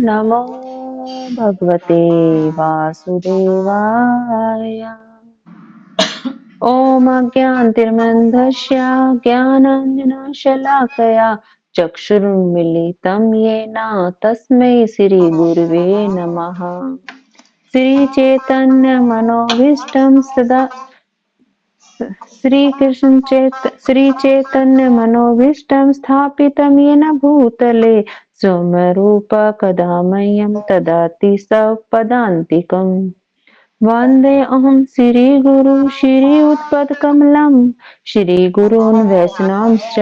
नमो भगवते वासुदेवाय। ॐ अज्ञानतिमिरन्धस्य ज्ञानाञ्जनशलाकया चक्षुरुन्मीलितं येन तस्मै श्रीगुरुवे नमः। श्रीचैतन्यमनोभीष्टं सदा श्रीचैतन्यमनोभीष्टं स्थापितं येन भूतले स्वयंरूप कदा मह्यं ददाति सपदान्तिकम्। वन्दे अहं श्रीगुरु श्रीयुतपदकमलं श्रीगुरून् वैष्णवांश्च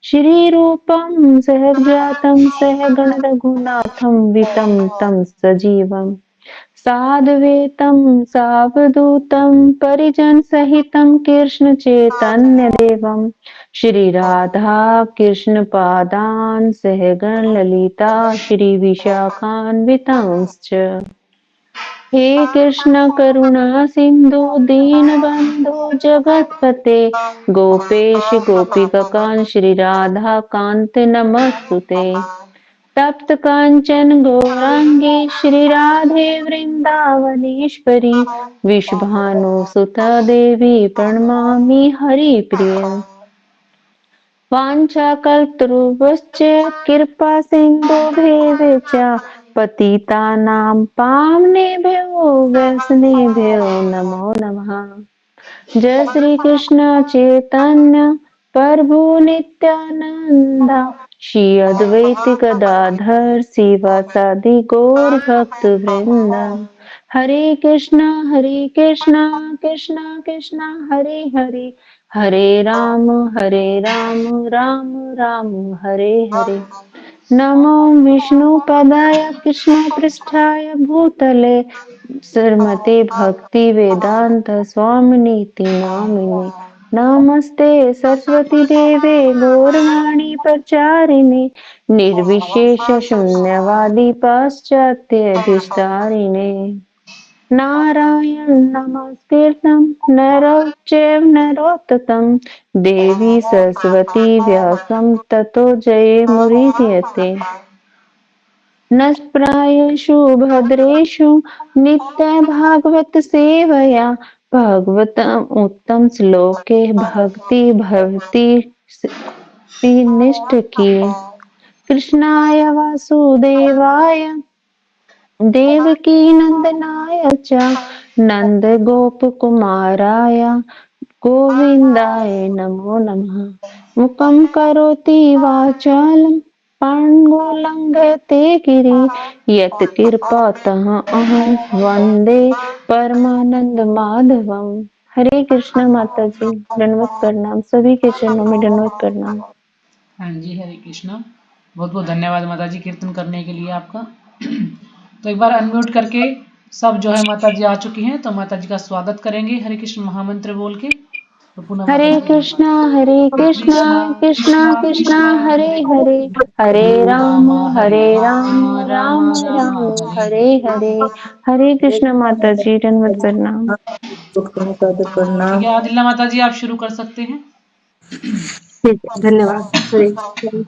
श्रीरूपं सहजातं सहगण रघुनाथं वितं तं सजीवम् साद्वैतं सावधूतं परिजनसहितं कृष्णचैतन्यदेवं श्रीराधा कृष्णपादान् सहगण ललिता श्रीविशाखान्वितांश्च। हे कृष्ण करुणा सिंधु दीनबंधु जगतपते गोपेश गोपिकाकांत श्री राधा कांत नमस्तुते। तप्त कांचन गौरांगी श्री राधे वृंदावनेश्वरी विश्वभानुसुता देवी प्रणमामि हरिप्रिय। वाञ्छाकल्पतरुभ्यश्च कृपा सिन्धुभ्येव च पतितानां पावनेभ्यो वैष्णवेभ्यो नमो नमः। जय श्री कृष्ण चैतन्य प्रभु नित्यानंद श्री अद्वैत गदाधर शिवासादि गौर भक्त वृंद। हरे कृष्णा कृष्णा कृष्णा हरे हरे हरे राम राम राम हरे हरे। नमो विष्णुपदाय कृष्णपृष्ठाय भूतले श्रीमते भक्ति वेदांत स्वामिनीति नामिने। नमस्ते सरस्वती देवे गौरवाणी प्रचारिणे निर्विशेष शून्यवादी पाश्चात्य देशतारिणे। नारायण नमस्कृतं नरं चैव नरोत्तमं देवी सरस्वती व्यासं ततो जयमुदीरये। नष्प्रायेषु भद्रेषु नित्यभागवत सेवया भागवतम् उत्तम श्लोके भक्ति भवति निष्ठ की। कृष्णाय वासुदेवाय देवकी नंदनाय च नंद गोप कुमाराय गोविंदाय नमो नमः। मुखं करोति वाचालं पाण्गुलं लंघयते गिरि यत् कृपातः अहं वन्दे परमानंद माधवम। हरे कृष्ण माता जी दंडवत प्रणाम। सभी के चरणों में दंडवत प्रणाम। हाँ जी, हरे कृष्णा। बहुत बहुत धन्यवाद माता जी कीर्तन करने के लिए आपका। तो एक बार अनम्यूट करके सब जो है माता जी आ चुकी हैं, तो माता जी का स्वागत करेंगे हरे कृष्ण महामंत्र बोल के। तो पुनः माता हरे जी कृष्णा कृष्णा कृष्णा कृष्णा कृष्णा हरे हरे हरे हरे राम राम राम राम राम हरे हरे हरे। हरे कृष्ण माता जी दंडवत प्रणाम। ठीक है, आदिल्ला माता जी आप शुरू कर सकते हैं। ठीक है, धन्यवाद। हरे कृष्ण।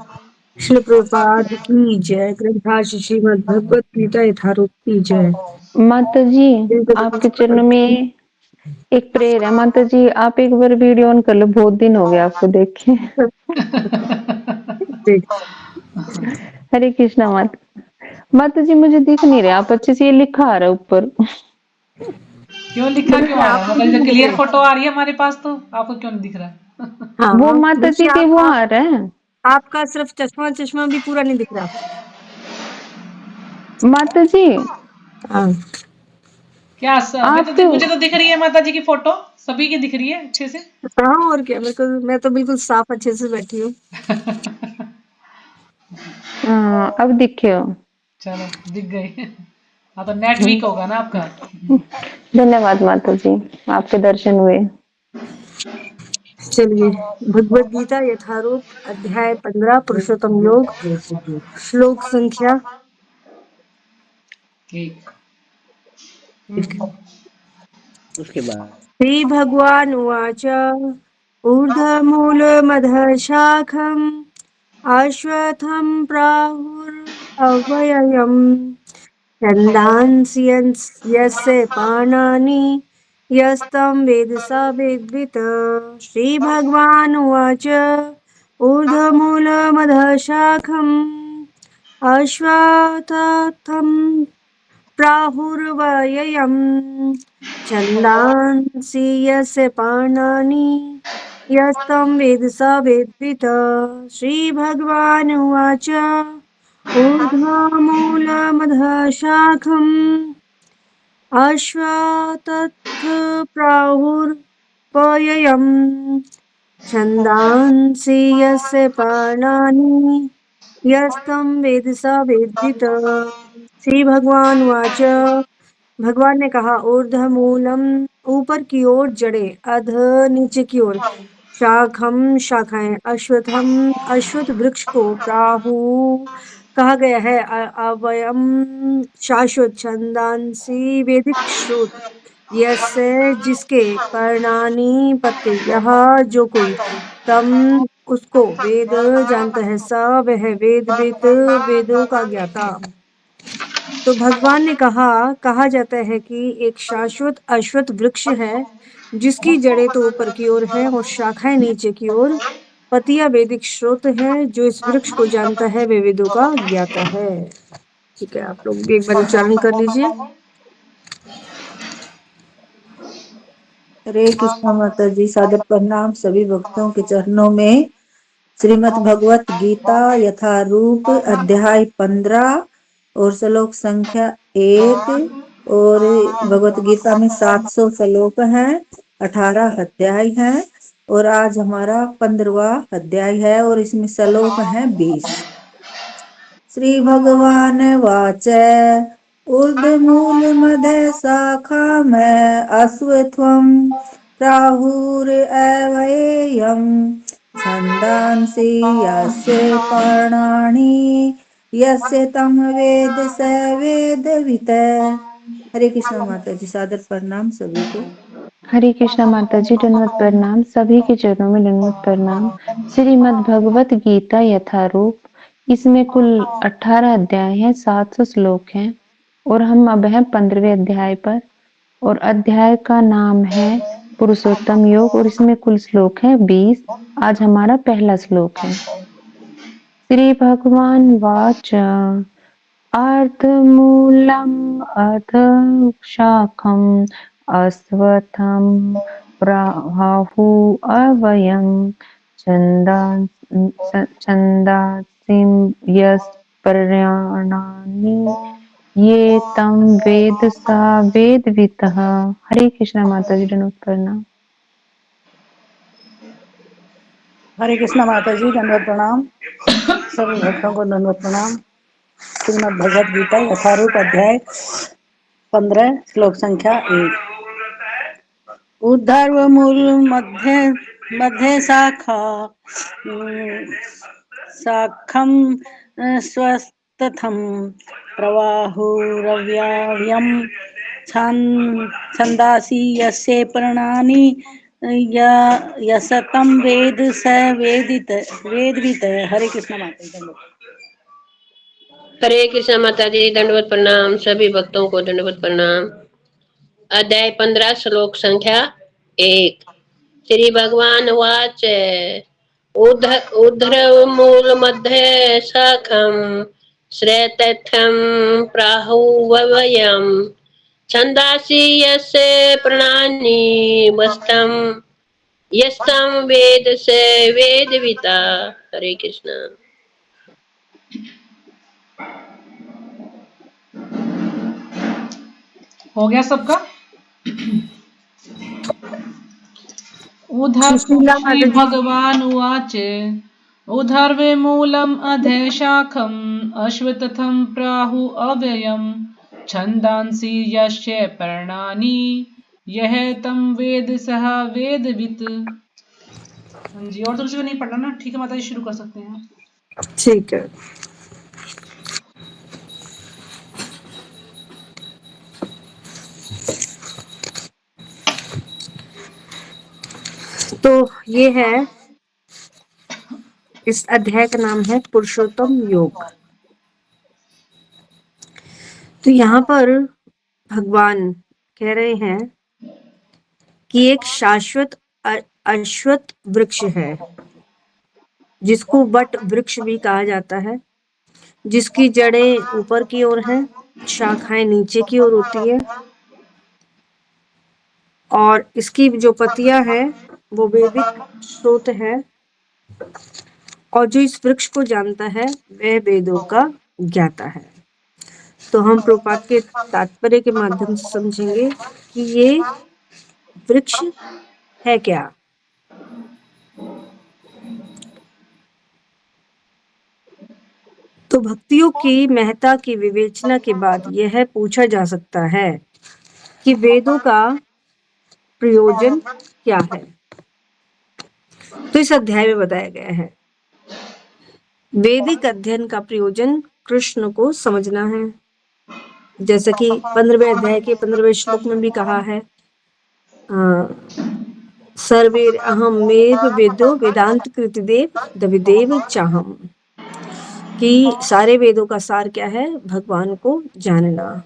श्रील प्रभुपाद की जय। ग्रंथराज श्रीमद् भगवत गीता यथारूप की जय। माता जी आपके चरणों में एक प्रेयर है। माता जी आप एक बार वीडियो ऑन कर लो, बहुत दिन हो गया आपको देखे। हरे कृष्णा माता। माता जी मुझे दिख नहीं रहा, आप अच्छे से ये लिखा आ रहा है ऊपर। क्यों लिखा क्यों आ रहा है आपको मतलब, नहीं दिख क्लियर रहे? फोटो आ रही है हमारे पास, तो आपको क्यों नहीं दिख रहा है? वो हाँ, माता जी देखिए के वो आ रहा है। आपका सिर्फ चश्मा चश्मा भी पूरा नहीं दिख रहा। माता जी हाँ, क्या आपके मुझे तो दिख रही है माता जी की फोटो, सभी की दिख रही है अच्छे से। हाँ और क्या, मैं तो बिल्कुल साफ अच्छे से बैठी हूँ। हाँ अब दिखे हो। चलो दिख गई। हाँ तो नेट वीक होगा ना आपका। धन्यवाद माता जी, आपके दर्शन हुए। चलिए, भगवत गीता यथारूप अध्याय 15 पुरुषोत्तम योग श्लोक संख्या ठीक। उसके बाद श्री भगवान उवाच ऊर्ध्वमूलमधः शाखम् अश्वत्थं प्राहुरव्ययम् छन्दांसि यस्य पाणानि यस्तं वेद स वेद्वित् श्रीभगवानुवाच ऊर्ध्वमूलमधः शाखम् अश्वत्थं प्राहुर्व्ययम् छन्दांसि यस्य पाणानि यस्तं वेद स वेद्वित् श्रीभगवानुवाच ऊर्ध्वमूलमधः शाखम् अश्वत्थ प्राहुर्व्ययम् छन्दांसि यस्य पर्णानि यस्तं वेद स वेद्वित् श्री भगवान वाच भगवान ने कहा ऊर्ध्व मूलम ऊपर की ओर जड़े अध नीचे की ओर शाखम शाखाएं अश्वत्थम अश्वत्थ वृक्ष को प्राहु कहा गया है अवयम शाश्वत छंदांसी वैदिक श्रुत यस्य जिसके पर्णानी पत्ते यह जो कोई तम उसको वेद जानता है स वह वेदविद वेदों का ज्ञाता। तो भगवान ने कहा जाता है कि एक शाश्वत अश्वत्थ वृक्ष है जिसकी जड़ें तो ऊपर की ओर है और शाखाएं नीचे की ओर, पतियां वैदिक स्रोत है। जो इस वृक्ष को जानता है वे वेदों का ज्ञाता है। ठीक है, आप लोग भी एक बार उच्चारण कर लीजिए। हरे कृष्णा माता जी, सादर प्रणाम सभी भक्तों के चरणों में। श्रीमद् भगवत गीता यथारूप अध्याय 15 और श्लोक संख्या 1 और भगवत गीता में 700 श्लोक हैं, 18 अध्याय हैं और आज हमारा 15वां अध्याय है और इसमें श्लोक हैं 20। श्री भगवान वाच ऊर्ध्वमूल मध्य शाखा में अश्वत्थं प्राहुरव्ययम् छन्दांसि यस्य पर्णानि यस्य तं वेद स वेदवित्। हरे कृष्णा माता जी, सादर प्रणाम सभी को। हरे कृष्णा माता जी, दंडवत प्रणाम सभी के चरणों में, दंडवत प्रणाम। श्रीमद् भगवत गीता यथारूप, इसमें कुल 18 अध्याय हैं, 700 श्लोक हैं और हम अब हैं 15वें अध्याय पर और अध्याय का नाम है पुरुषोत्तम योग और इसमें कुल श्लोक है 20। आज हमारा पहला श्लोक है। श्री भगवान वाच अर्धमूलम् अध शाखम् अश्वत्थं प्राहु अव्ययम् छन्दांसि यस्पर्णानि ये तं वेद सा वेदवितः। हरे कृष्णा माता जी, दंडवत प्रणाम। हरे कृष्णा माता जी, दंडवत प्रणाम सभी भक्तों को, दंडवत प्रणाम। श्रीमद् भगवत गीता यथारूप अध्याय 15 श्लोक संख्या 1। ऊर्ध्वमूल मध्य शाखम स्वस्थं प्रवाहुरव्ययम् छन्दांसि यस्य पर्णानि यस्तं वेद स वेदवित्। हरे कृष्ण माता जी। हरे कृष्णा माता जी, दंडवत प्रणाम सभी भक्तों को, दंडवत प्रणाम। अध्याय 15 श्लोक संख्या 1। श्री भगवान वाच ऊर्ध्वमूल मध्य शाखम श्रेतथं प्राहुव्ययम् छन्दांसि यस्य पर्णानि यस्तं वेद स वेदविता। हरे कृष्णा। हो गया सबका? सुशीला श्री माता जी। भगवान उवाच ऊर्ध्वे मूलम् अधः शाखम् अश्वत्थं प्राहु अव्ययम् छन्दांसि यस्य पर्णानि यः तं वेद सः वेदवित्। हाँ जी, और तो किसी को नहीं पढ़ना ना? ठीक है माता जी, शुरू कर सकते हैं। ठीक है, तो ये है इस अध्याय का नाम है पुरुषोत्तम योग। तो यहाँ पर भगवान कह रहे हैं कि एक शाश्वत अश्वत्थ वृक्ष है, जिसको वट वृक्ष भी कहा जाता है, जिसकी जड़ें ऊपर की ओर हैं, शाखाएं नीचे की ओर होती है, और इसकी जो पत्तियां हैं वो वैदिक स्रोत है, और जो इस वृक्ष को जानता है वह वेदों का ज्ञाता है। तो हम प्रभुपाद के तात्पर्य के माध्यम से समझेंगे कि ये वृक्ष है क्या। तो भक्तियों की महत्ता की विवेचना के बाद यह पूछा जा सकता है कि वेदों का प्रयोजन क्या है। तो इस अध्याय में बताया गया है वैदिक अध्ययन का प्रयोजन कृष्ण को समझना है, जैसा कि 15वें अध्याय के 15वें श्लोक में भी कहा है, सर्वेर अहमेव वेदो वेदांत कृतिदेव दविदेव चाहम, कि सारे वेदों का सार क्या है, भगवान को जानना।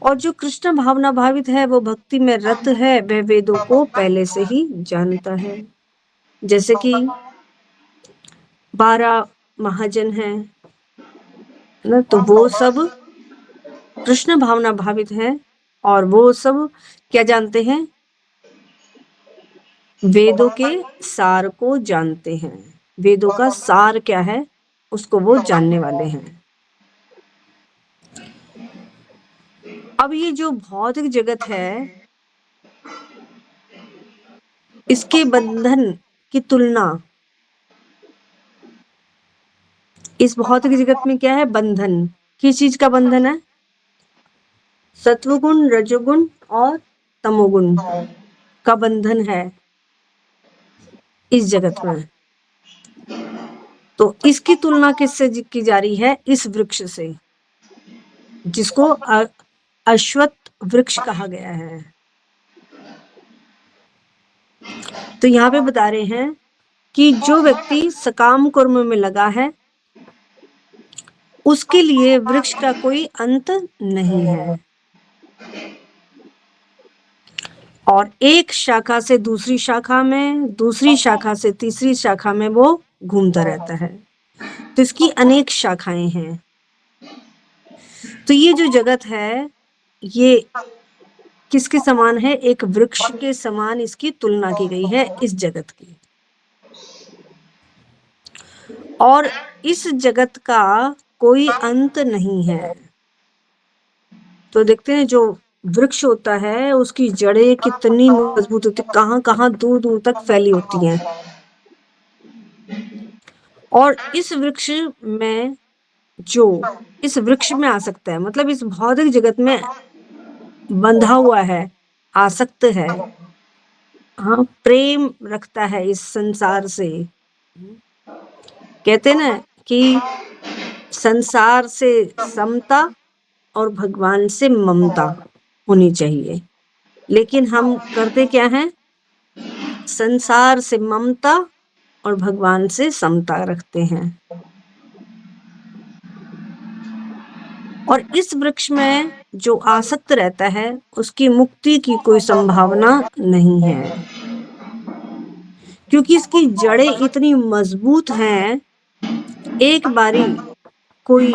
और जो कृष्ण भावना भावित है, वो भक्ति में रत है, वह वेदों को पहले से ही जानता है। जैसे कि 12 महाजन हैं ना, तो वो सब कृष्ण भावना भावित हैं, और वो सब क्या जानते हैं, वेदों के सार को जानते हैं। वेदों का सार क्या है उसको वो जानने वाले हैं। अब ये जो भौतिक जगत है, इसके बंधन की तुलना, इस भौतिक जगत में क्या है, बंधन। किस चीज का बंधन है, सत्वगुण, रजोगुण और तमोगुण का बंधन है इस जगत में। तो इसकी तुलना किससे की जा रही है, इस वृक्ष से, जिसको अश्वत्थ वृक्ष कहा गया है। तो यहाँ पे बता रहे हैं कि जो व्यक्ति सकाम कर्म में लगा है, उसके लिए वृक्ष का कोई अंत नहीं है, और एक शाखा से दूसरी शाखा में, दूसरी शाखा से तीसरी शाखा में वो घूमता रहता है। तो इसकी अनेक शाखाएं हैं। तो ये जो जगत है, ये किसके समान है, एक वृक्ष के समान इसकी तुलना की गई है इस जगत की। और इस जगत का कोई अंत नहीं है। तो देखते हैं जो वृक्ष होता है उसकी जड़ें कितनी मजबूत होती है, कहाँ कहाँ दूर दूर तक फैली होती हैं। और इस वृक्ष में, जो इस वृक्ष में आ सकता है, मतलब इस भौतिक जगत में बंधा हुआ है, आसक्त है, हाँ, प्रेम रखता है इस संसार से। कहते हैं ना कि संसार से समता और भगवान से ममता होनी चाहिए, लेकिन हम करते क्या हैं, संसार से ममता और भगवान से समता रखते हैं। और इस वृक्ष में जो आसक्त रहता है उसकी मुक्ति की कोई संभावना नहीं है, क्योंकि इसकी जड़ें इतनी मजबूत हैं, एक बारी कोई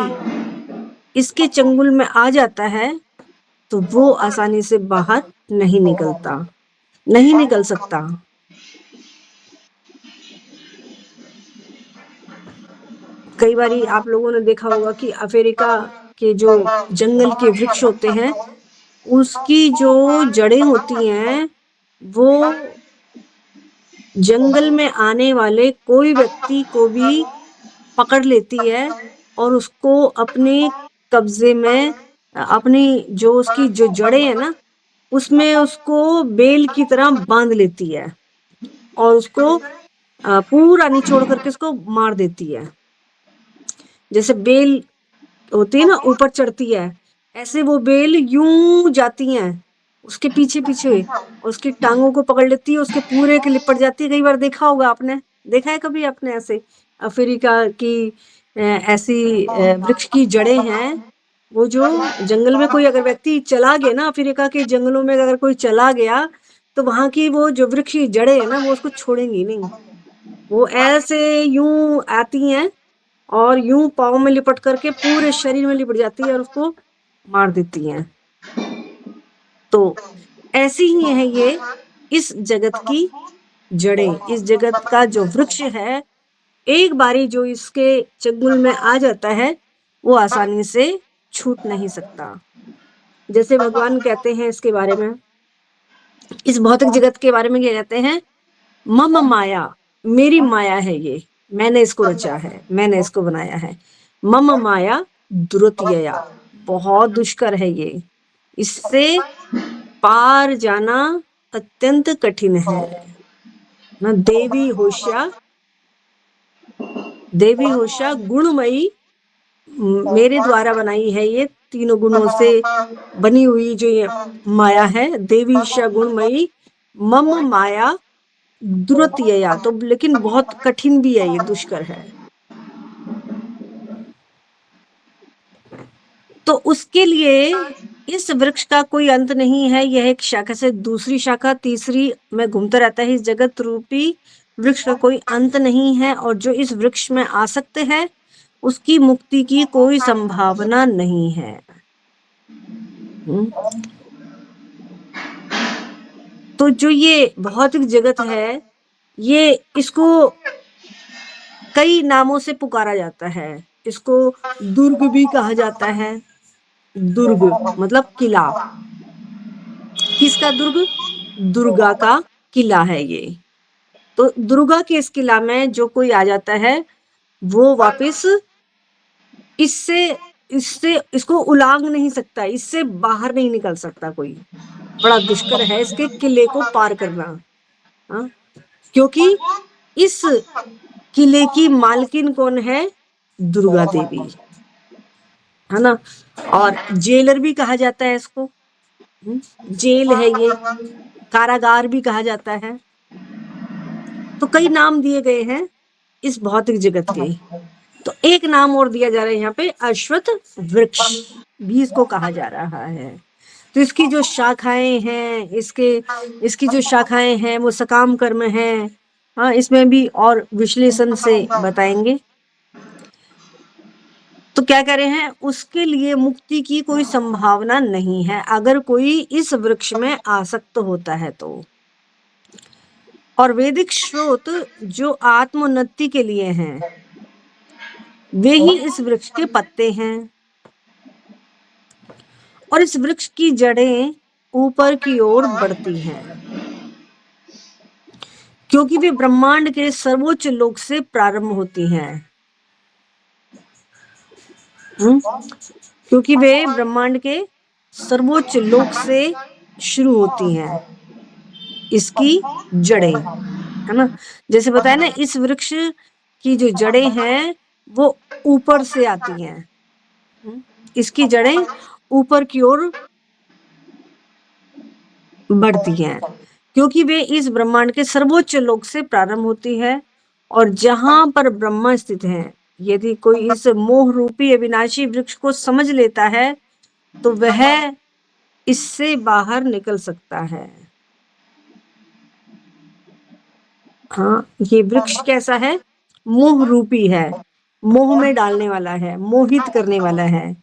इसके चंगुल में आ जाता है तो वो आसानी से बाहर नहीं निकलता, नहीं निकल सकता। कई बारी आप लोगों ने देखा होगा कि अफ्रीका के जो जंगल के वृक्ष होते हैं, उसकी जो जड़ें होती हैं वो जंगल में आने वाले कोई व्यक्ति को भी पकड़ लेती है और उसको अपने कब्जे में, अपनी जो उसकी जो जड़ें है ना, उसमें उसको बेल की तरह बांध लेती है और उसको पूरा निचोड़ करके उसको मार देती है। जैसे बेल होती है ना, ऊपर चढ़ती है, ऐसे वो बेल यूं जाती हैं उसके पीछे पीछे, उसकी टांगों को पकड़ लेती है, उसके पूरे के लिपट जाती है। कई बार देखा होगा आपने, देखा है कभी आपने ऐसे अफ्रीका की ऐसी वृक्ष की जड़ें हैं, वो जो जंगल में कोई अगर व्यक्ति चला गया ना, अफ्रीका के जंगलों में अगर कोई चला गया, तो वहाँ की वो जो वृक्ष की जड़ें हैं ना, वो उसको छोड़ेंगी नहीं। वो ऐसे यूँ आती हैं और यूँ पाँव में लिपट करके पूरे शरीर में लिपट जाती है और उसको मार देती हैं। तो ऐसी ही है ये इस जगत की जड़ें, इस जगत का जो वृक्ष है, एक बारी जो इसके चंगुल में आ जाता है, वो आसानी से छूट नहीं सकता। जैसे भगवान कहते हैं इसके बारे में, इस भौतिक जगत के बारे में क्या कहते हैं, मम माया, मेरी माया है ये, मैंने इसको रचा है, मैंने इसको बनाया है। मम माया दुरत्यया, बहुत दुष्कर है ये, इससे पार जाना अत्यंत कठिन है ना। देवी होशा गुणमयी, मेरे द्वारा बनाई है ये, तीनों गुणों से बनी हुई जो ये माया है, देवी ईशा गुणमयी, मम माया दुरत्यया, तो लेकिन बहुत कठिन भी है ये, दुष्कर है। तो उसके लिए इस वृक्ष का कोई अंत नहीं है, यह एक शाखा से दूसरी शाखा, तीसरी में घूमता रहता है। इस जगत रूपी वृक्ष का कोई अंत नहीं है, और जो इस वृक्ष में आ सकते हैं उसकी मुक्ति की कोई संभावना नहीं है। तो जो ये भौतिक जगत है, ये इसको कई नामों से पुकारा जाता है। इसको दुर्ग भी कहा जाता है। दुर्ग मतलब किला। किसका दुर्ग? दुर्गा का किला है ये। तो दुर्गा के इस किला में जो कोई आ जाता है, वो वापस इसको उलांग नहीं सकता, इससे बाहर नहीं निकल सकता कोई। बड़ा दुष्कर है इसके किले को पार करना। हाँ? क्योंकि इस किले की मालकिन कौन है? दुर्गा देवी, है ना। और जेलर भी कहा जाता है इसको। जेल है ये, कारागार भी कहा जाता है। तो कई नाम दिए गए हैं इस भौतिक जगत के। तो एक नाम और दिया जा रहा है यहाँ पे, अश्वत्थ वृक्ष भी इसको कहा जा रहा है। तो इसकी जो शाखाएं हैं, इसकी जो शाखाएं हैं वो सकाम कर्म है। हाँ, इसमें भी और विश्लेषण से बताएंगे। तो क्या कह रहे हैं, उसके लिए मुक्ति की कोई संभावना नहीं है अगर कोई इस वृक्ष में आसक्त होता है तो। और वैदिक स्रोत जो आत्मोन्नति के लिए हैं, वे ही इस वृक्ष के पत्ते हैं। और इस वृक्ष की जड़ें ऊपर की ओर बढ़ती हैं, क्योंकि वे ब्रह्मांड के सर्वोच्च लोक से प्रारंभ होती हैं। क्योंकि वे ब्रह्मांड के सर्वोच्च लोक से शुरू होती हैं इसकी जड़ें, है ना। जैसे बताया ना, इस वृक्ष की जो जड़ें हैं वो ऊपर से आती हैं। इसकी जड़ें ऊपर की ओर बढ़ती हैं, क्योंकि वे इस ब्रह्मांड के सर्वोच्च लोक से प्रारंभ होती है। और जहां पर ब्रह्मा स्थित है, यदि कोई इस मोह रूपी अविनाशी वृक्ष को समझ लेता है तो वह इससे बाहर निकल सकता है। हाँ, ये वृक्ष कैसा है? मोह रूपी है, मोह में डालने वाला है, मोहित करने वाला है।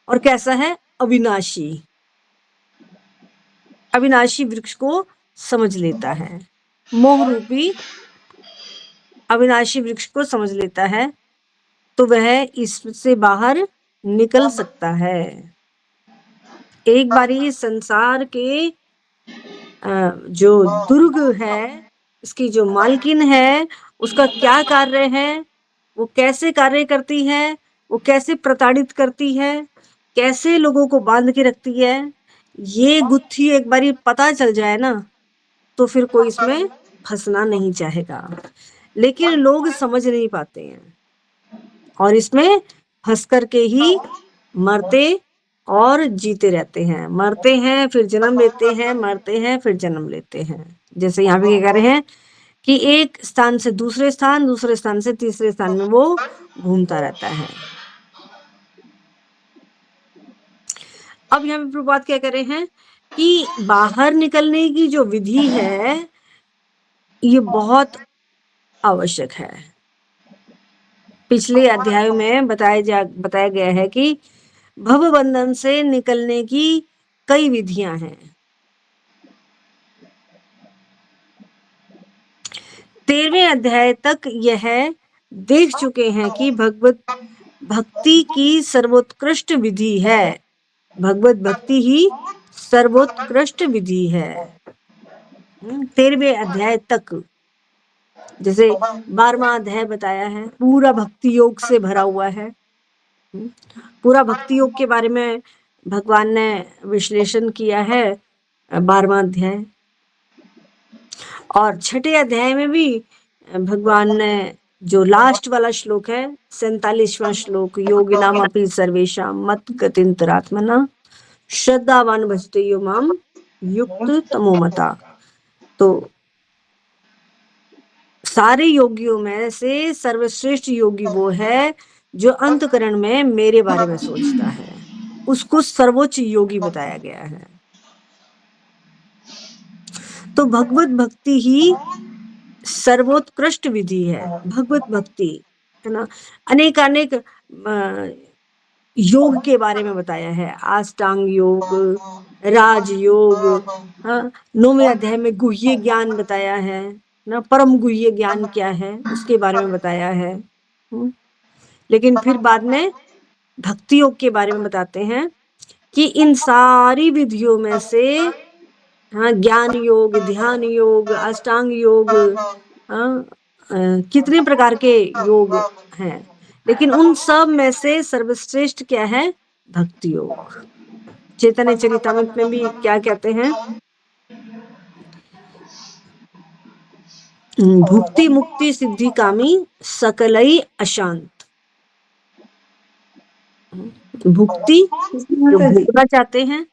और कैसा है? अविनाशी। अविनाशी वृक्ष को समझ लेता है, मोह रूपी अविनाशी वृक्ष को समझ लेता है, तो वह इससे बाहर निकल सकता है। एक बारी संसार के जो दुर्ग है, इसकी जो मालकिन है, उसका क्या कार्य है, वो कैसे कार्य करती है, वो कैसे प्रताड़ित करती है, कैसे लोगों को बांध के रखती है, ये गुत्थी एक बारी पता चल जाए ना, तो फिर कोई इसमें फंसना नहीं चाहेगा। लेकिन लोग समझ नहीं पाते हैं और इसमें फंस करके ही मरते और जीते रहते हैं। मरते हैं फिर जन्म लेते हैं, मरते हैं फिर जन्म लेते हैं। जैसे यहाँ पे क्या कह रहे हैं कि एक स्थान से दूसरे स्थान, दूसरे स्थान से तीसरे स्थान में वो घूमता रहता है। अब यहाँ पे प्रभुपाद क्या कर रहे हैं कि बाहर निकलने की जो विधि है ये बहुत आवश्यक है। पिछले अध्याय में बताया गया है कि भव बंधन से निकलने की कई विधियां हैं। 13वें अध्याय तक यह देख चुके हैं कि भगवत भक्ति की सर्वोत्कृष्ट विधि है। भगवत भक्ति ही सर्वोत्कृष्ट विधि है। 13वें अध्याय तक, जैसे 12वां अध्याय बताया है, पूरा भक्ति योग से भरा हुआ है। पूरा भक्ति योग के बारे में भगवान ने विश्लेषण किया है 12वां अध्याय। और 6ठे अध्याय में भी भगवान ने जो लास्ट वाला श्लोक है 47वां श्लोक, योगिनाम अपि सर्वेषां मत गतिन्तरात्मना श्रद्धावान भजते यो माम युक्त तमो मता। तो सारे योगियों में से सर्वश्रेष्ठ योगी वो है जो अंतकरण में मेरे बारे में सोचता है, उसको सर्वोच्च योगी बताया गया है। तो भगवत भक्ति ही सर्वोत्कृष्ट विधि है। भगवत भक्ति है ना, अनेक योग के बारे में बताया है, अष्टांग योग, राजयोग, 9वें अध्याय में गुह्य ज्ञान बताया है ना, परम गुह्य ज्ञान क्या है उसके बारे में बताया है। लेकिन फिर बाद में भक्ति योग के बारे में बताते हैं कि इन सारी विधियों में से ज्ञान योग, ध्यान योग, अष्टांग योग, कितने प्रकार के योग हैं, लेकिन उन सब में से सर्वश्रेष्ठ क्या है? भक्ति योग। चैतन्य चरितामृत में भी क्या कहते हैं? भुक्ति मुक्ति सिद्धि कामी सकलई अशांत। भुक्ति जो भोगना चाहते हैं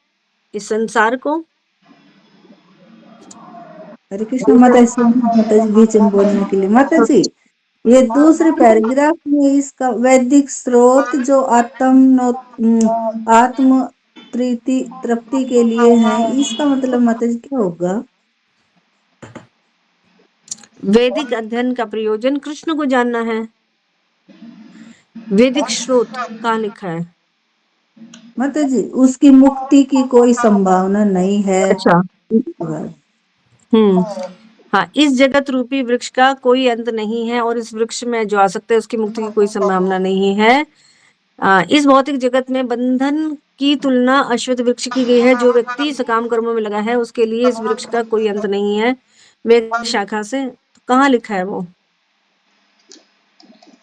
इस संसार को। हरे कृष्ण माता जी बीच में बोलने के लिए। माता जी ये दूसरे पैराग्राफ में इसका वैदिक स्रोत जो आत्म तृप्ति के लिए है, इसका मतलब माता जी क्या होगा? वैदिक अध्ययन का प्रयोजन कृष्ण को जानना है। वैदिक स्रोत कहाँ लिखा है? माता जी उसकी मुक्ति की कोई संभावना नहीं है। अच्छा, हाँ, इस जगत रूपी वृक्ष का कोई अंत नहीं है और इस वृक्ष में जो आ सकता है उसकी मुक्ति की कोई संभावना नहीं है। इस भौतिक जगत में बंधन की तुलना अश्वत्थ वृक्ष की गई है। जो व्यक्ति सकाम कर्मों में लगा है उसके लिए इस वृक्ष का कोई अंत नहीं है। वे शाखा से कहाँ लिखा है वो?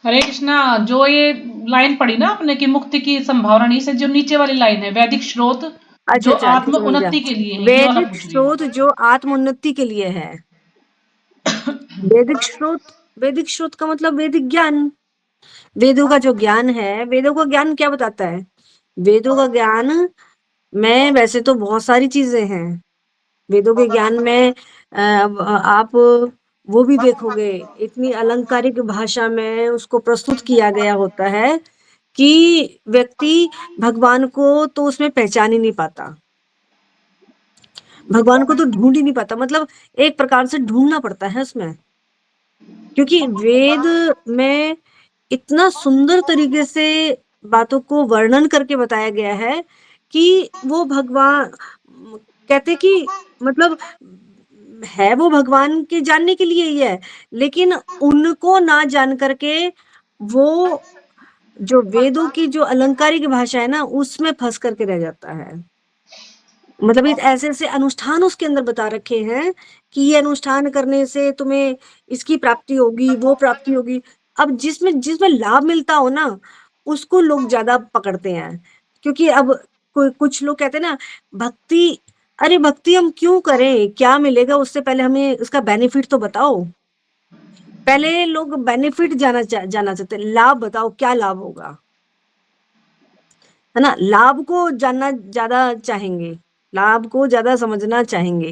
हरे कृष्णा, जो ये लाइन पढ़ी ना आपने कि मुक्ति की संभावना नहीं, से जो नीचे वाली लाइन है वैदिक स्रोत जो आत्म उन्नति के लिए है, ये वाला वैदिक पूछ रही स्रोत जो आत्म उन्नति के लिए है। वैदिक स्रोत का मतलब वैदिक ज्ञान। वेदों का जो ज्ञान है, वेदों का ज्ञान क्या बताता है? वेदों का ज्ञान में वैसे तो बहुत सारी चीजें हैं। वेदों के ज्ञान में आप वो भी देखोगे, इतनी अलंकारिक भाषा में उसको प्रस्तुत किया गया होता है कि व्यक्ति भगवान को तो उसमें पहचान ही नहीं पाता, भगवान को तो ढूंढ ही नहीं पाता। मतलब एक प्रकार से ढूंढना पड़ता है उसमें, क्योंकि वेद में इतना सुंदर तरीके से बातों को वर्णन करके बताया गया है कि वो भगवान कहते कि मतलब है वो भगवान के जानने के लिए ही है, लेकिन उनको ना जान करके वो जो वेदों की जो अलंकारिक भाषा है ना उसमें फंस करके रह जाता है। मतलब ऐसे ऐसे अनुष्ठान उसके अंदर बता रखे हैं कि ये अनुष्ठान करने से तुम्हें इसकी प्राप्ति होगी, वो प्राप्ति होगी। अब जिसमें जिसमें लाभ मिलता हो ना उसको लोग ज्यादा पकड़ते हैं, क्योंकि अब कुछ लोग कहते हैं ना भक्ति, अरे भक्ति हम क्यों करें, क्या मिलेगा उससे, पहले हमें उसका बेनिफिट तो बताओ। पहले लोग बेनिफिट जाना चाहते हैं, लाभ बताओ क्या लाभ होगा, है ना। लाभ को जानना ज्यादा चाहेंगे, लाभ को ज्यादा समझना चाहेंगे,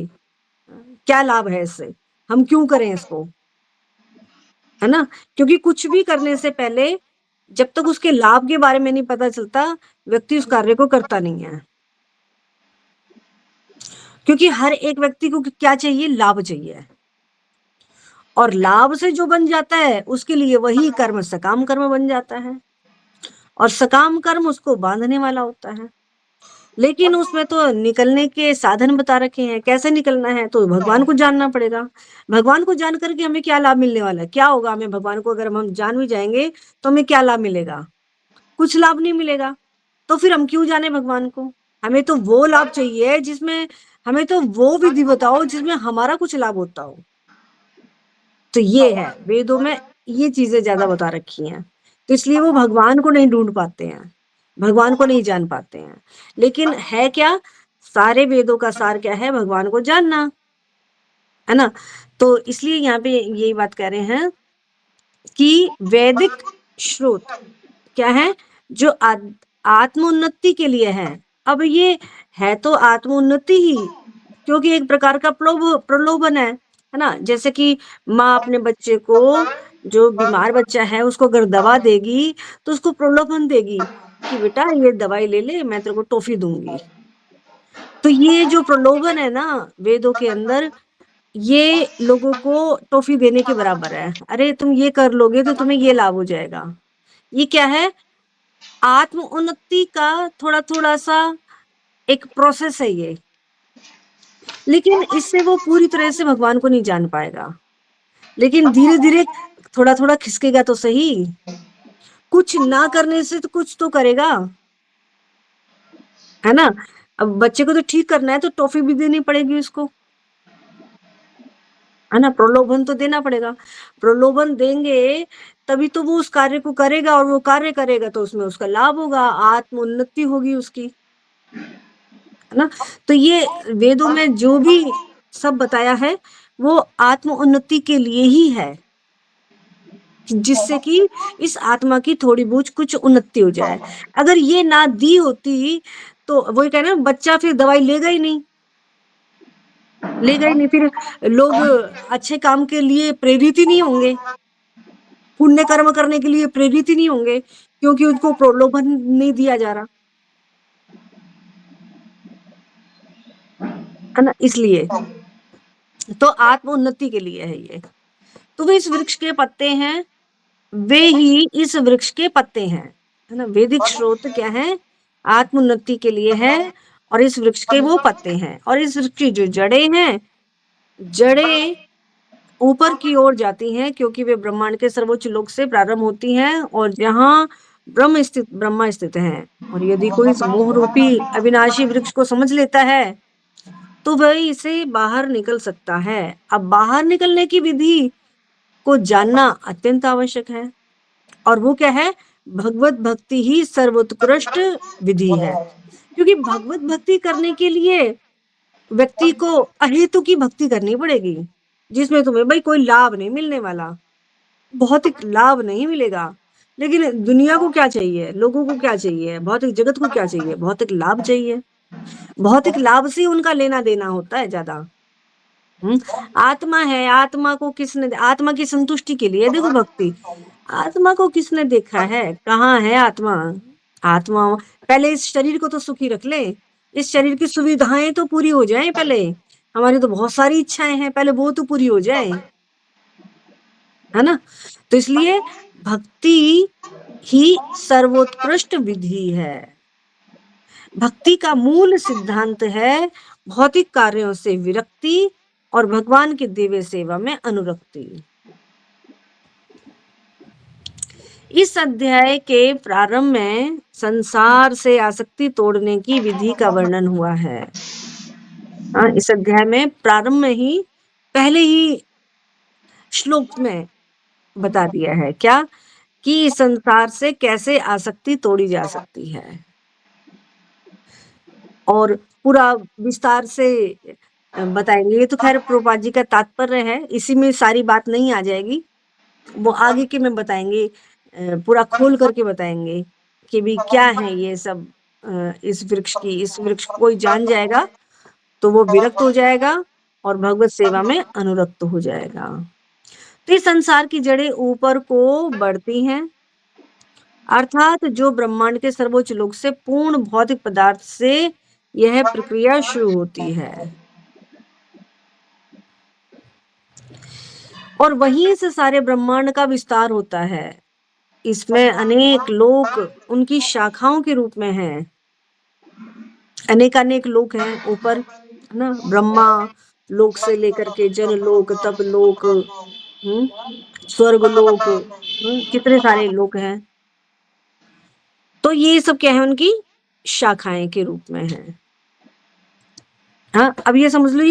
क्या लाभ है इससे, हम क्यों करें इसको। है ना, क्योंकि कुछ भी करने से पहले जब तक उसके लाभ के बारे में नहीं पता चलता, व्यक्ति उस कार्य को करता नहीं है। क्योंकि हर एक व्यक्ति को क्या चाहिए? लाभ चाहिए, और लाभ से जो बन जाता है उसके लिए वही कर्म सकाम कर्म बन जाता है, और सकाम कर्म उसको बांधने वाला होता है। लेकिन उसमें तो निकलने के साधन बता रखे हैं, कैसे निकलना है, तो भगवान को जानना पड़ेगा। भगवान को जान करके हमें क्या लाभ मिलने वाला है? क्या होगा हमें भगवान को अगर हम जान भी जाएंगे तो हमें क्या लाभ मिलेगा? कुछ लाभ नहीं मिलेगा। तो फिर हम क्यों जाने भगवान को? हमें तो वो लाभ चाहिए जिसमें, हमें तो वो विधि बताओ जिसमें हमारा कुछ लाभ होता हो। तो ये है, वेदों में ये चीजें ज्यादा बता रखी हैं, तो इसलिए वो भगवान को नहीं ढूंढ पाते हैं, भगवान को नहीं जान पाते हैं। लेकिन है क्या? सारे वेदों का सार क्या है? भगवान को जानना, है ना। तो इसलिए यहाँ पे यही बात कह रहे हैं कि वैदिक स्रोत क्या है? जो आत्मोन्नति के लिए है। अब ये है तो आत्मोन्नति ही, क्योंकि एक प्रकार का प्रलोभन है ना। जैसे कि माँ अपने बच्चे को, जो बीमार बच्चा है उसको अगर दवा देगी तो उसको प्रलोभन देगी कि बेटा ये दवाई ले ले, मैं तेरे को टॉफी दूंगी। तो ये जो प्रलोभन है ना वेदों के अंदर, ये लोगों को टॉफी देने के बराबर है। अरे तुम ये कर लोगे तो तुम्हें ये लाभ हो जाएगा। ये क्या है? आत्म उन्नति का थोड़ा थोड़ा सा एक प्रोसेस है ये। लेकिन इससे वो पूरी तरह से भगवान को नहीं जान पाएगा, लेकिन धीरे धीरे थोड़ा थोड़ा खिसकेगा तो सही। कुछ ना करने से तो कुछ तो करेगा, है ना। अब बच्चे को तो ठीक करना है तो टॉफी भी देनी पड़ेगी उसको, है ना। प्रलोभन तो देना पड़ेगा, प्रलोभन देंगे तभी तो वो उस कार्य को करेगा, और वो कार्य करेगा तो उसमें उसका लाभ होगा, आत्म उन्नति होगी उसकी, है ना। तो ये वेदों में जो भी सब बताया है वो आत्म उन्नति के लिए ही है, जिससे कि इस आत्मा की थोड़ी बहुत कुछ उन्नति हो जाए। अगर ये ना दी होती तो वही कहना, बच्चा फिर दवाई लेगा ही नहीं, फिर लोग अच्छे काम के लिए प्रेरित ही नहीं होंगे, पुण्य कर्म करने के लिए प्रेरित ही नहीं होंगे, क्योंकि उनको प्रलोभन नहीं दिया जा रहा, है ना। इसलिए तो आत्म उन्नति के लिए है ये। तो वे इस वृक्ष के पत्ते हैं, वे ही इस वृक्ष के पत्ते हैं, है ना। वैदिक स्रोत क्या है? आत्मोन्नति के लिए है, और इस वृक्ष के वो पत्ते हैं। और इस वृक्ष की जो जड़ें हैं, जड़ें ऊपर की ओर जाती हैं, क्योंकि वे ब्रह्मांड के सर्वोच्च लोक से प्रारंभ होती हैं, और जहां ब्रह्मा स्थित हैं। और यदि कोई इस मोह रूपी अविनाशी वृक्ष को समझ लेता है तो वह इसे बाहर निकल सकता है। अब बाहर निकलने की विधि को जानना अत्यंत आवश्यक है, और वो क्या है? भगवत भक्ति ही सर्वोत्कृष्ट विधि है। क्योंकि भगवत भक्ति करने के लिए व्यक्ति को अहेतु की भक्ति करनी पड़ेगी, जिसमें तुम्हें भाई कोई लाभ नहीं मिलने वाला, भौतिक लाभ नहीं मिलेगा। लेकिन दुनिया को क्या चाहिए? लोगों को क्या चाहिए? भौतिक जगत को क्या चाहिए? भौतिक लाभ चाहिए। भौतिक लाभ से उनका लेना देना होता है ज्यादा। आत्मा है, आत्मा को किसने, आत्मा की संतुष्टि के लिए देखो भक्ति। आत्मा को किसने देखा है? कहाँ है आत्मा? आत्मा पहले इस शरीर को तो सुखी रख ले, इस शरीर की सुविधाएं तो पूरी हो जाएं पहले। हमारी तो बहुत सारी इच्छाएं हैं, पहले वो तो पूरी हो जाए, है ना। तो इसलिए भक्ति ही सर्वोत्कृष्ट विधि है। भक्ति का मूल सिद्धांत है भौतिक कार्यों से विरक्ति और भगवान की दिव्य सेवा में अनुरक्ति। इस अध्याय के प्रारंभ में संसार से आसक्ति तोड़ने की विधि का वर्णन हुआ है। इस अध्याय में प्रारंभ में ही, पहले ही श्लोक में बता दिया है क्या? कि संसार से कैसे आसक्ति तोड़ी जा सकती है, और पूरा विस्तार से बताएंगे। ये तो खैर प्रभुपाद जी का तात्पर्य है, इसी में सारी बात नहीं आ जाएगी, वो आगे के में बताएंगे, पूरा खोल करके बताएंगे कि भी क्या है ये सब। इस वृक्ष को कोई जान जाएगा तो वो विरक्त हो जाएगा और भगवत सेवा में अनुरक्त हो जाएगा। तो इस संसार की जड़ें ऊपर को बढ़ती हैं, अर्थात जो ब्रह्मांड के सर्वोच्च लोक से पूर्ण भौतिक पदार्थ से यह प्रक्रिया शुरू होती है और वहीं से सारे ब्रह्मांड का विस्तार होता है। इसमें अनेक लोक उनकी शाखाओं के रूप में हैं, अनेक लोक हैं ऊपर, है ना, ब्रह्मा लोक से लेकर के जन लोक, तप लोक, स्वर्ग लोक, कितने सारे लोक हैं। तो ये सब क्या है, उनकी शाखाएं के रूप में है। हाँ, अब ये समझ लो,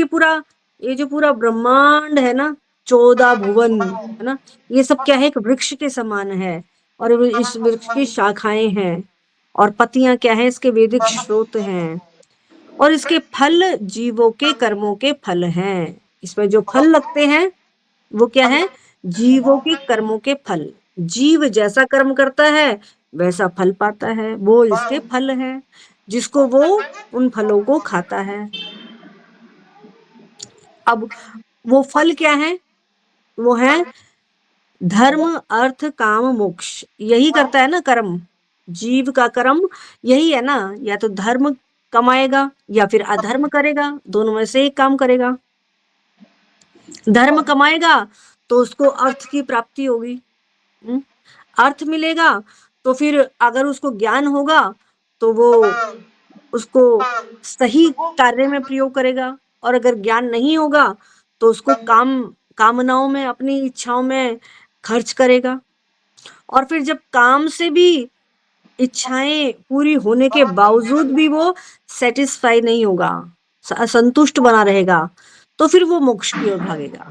ये जो पूरा ब्रह्मांड है ना, 14 भुवन, है ना, ये सब क्या है, एक वृक्ष के समान है और इस वृक्ष की शाखाएं हैं और पत्तियां क्या है, इसके वैदिक स्रोत हैं और इसके फल जीवों के कर्मों के फल हैं। इसमें जो फल लगते हैं वो क्या है, जीवों के कर्मों के फल। जीव जैसा कर्म करता है वैसा फल पाता है, वो इसके फल है, जिसको वो उन फलों को खाता है। अब वो फल क्या है, वो है धर्म अर्थ काम मोक्ष। यही करता है ना कर्म, जीव का कर्म यही है ना, या तो धर्म कमाएगा या फिर अधर्म करेगा, दोनों में से एक काम करेगा। धर्म कमाएगा तो उसको अर्थ की प्राप्ति होगी, अर्थ मिलेगा तो फिर अगर उसको ज्ञान होगा तो वो उसको सही कार्य में प्रयोग करेगा, और अगर ज्ञान नहीं होगा तो उसको कामनाओं में, अपनी इच्छाओं में खर्च करेगा। और फिर जब काम से भी इच्छाएं पूरी होने के बावजूद भी वो सेटिस्फाई नहीं होगा, असंतुष्ट बना रहेगा, तो फिर वो मोक्ष की ओर भागेगा।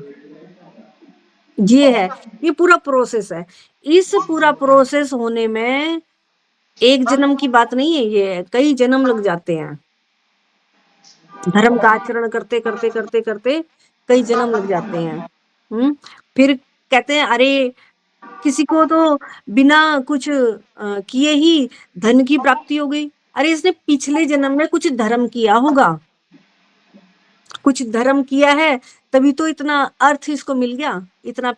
ये है, ये पूरा प्रोसेस है। इस पूरा प्रोसेस होने में एक जन्म की बात नहीं है, ये कई जन्म लग जाते हैं। धर्म का आचरण करते करते करते करते कई जन्म लग जाते हैं। फिर कहते हैं अरे किसी को तो बिना कुछ किए ही धन की प्राप्ति हो गई। अरे इसने पिछले जन्म में कुछ धर्म किया होगा, कुछ धर्म किया है तभी तो इतना अर्थ इसको मिल गया, इतना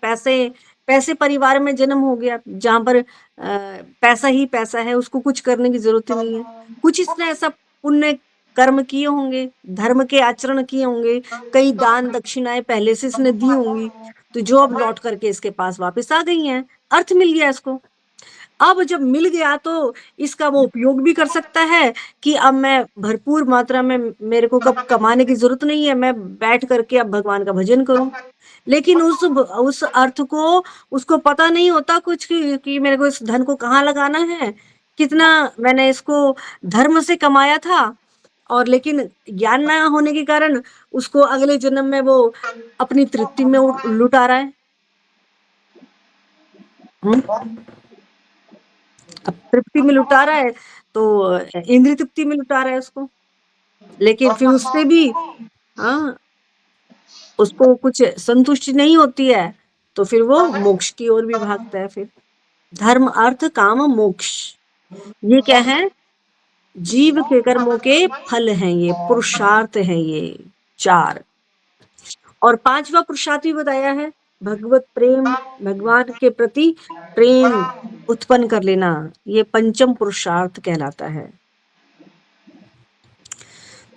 पैसे परिवार में जन्म हो गया जहां पर पैसा ही पैसा है, उसको कुछ करने की जरूरत ही नहीं है। कुछ इसने ऐसा पुण्य कर्म किए होंगे, धर्म के आचरण किए होंगे, कई दान दक्षिणाएं पहले से इसने दी होंगी, तो जो अब लौट करके इसके पास वापस आ गई हैं, अर्थ मिल गया इसको। अब जब मिल गया तो इसका वो उपयोग भी कर सकता है कि अब मैं भरपूर मात्रा में, मेरे को कब कमाने की जरूरत नहीं है, मैं बैठ करके अब भगवान का भजन करूं। लेकिन उस अर्थ को उसको पता नहीं होता कुछ कि मेरे को इस धन को कहाँ लगाना है, कितना मैंने इसको धर्म से कमाया था, और लेकिन ज्ञान ना होने के कारण उसको अगले जन्म में वो अपनी तृप्ति में लुटा रहा है। अब तृप्ति में लुटा रहा है तो इंद्रिय तृप्ति में लुटा रहा है उसको, लेकिन फिर उससे भी उसको कुछ संतुष्टि नहीं होती है, तो फिर वो मोक्ष की ओर भी भागता है। फिर धर्म अर्थ काम मोक्ष, ये क्या है, जीव के कर्मों के फल हैं, ये पुरुषार्थ हैं, ये 4। और 5वां पुरुषार्थ भी बताया है, भगवत प्रेम, भगवान के प्रति प्रेम उत्पन्न कर लेना, ये 5म पुरुषार्थ कहलाता है।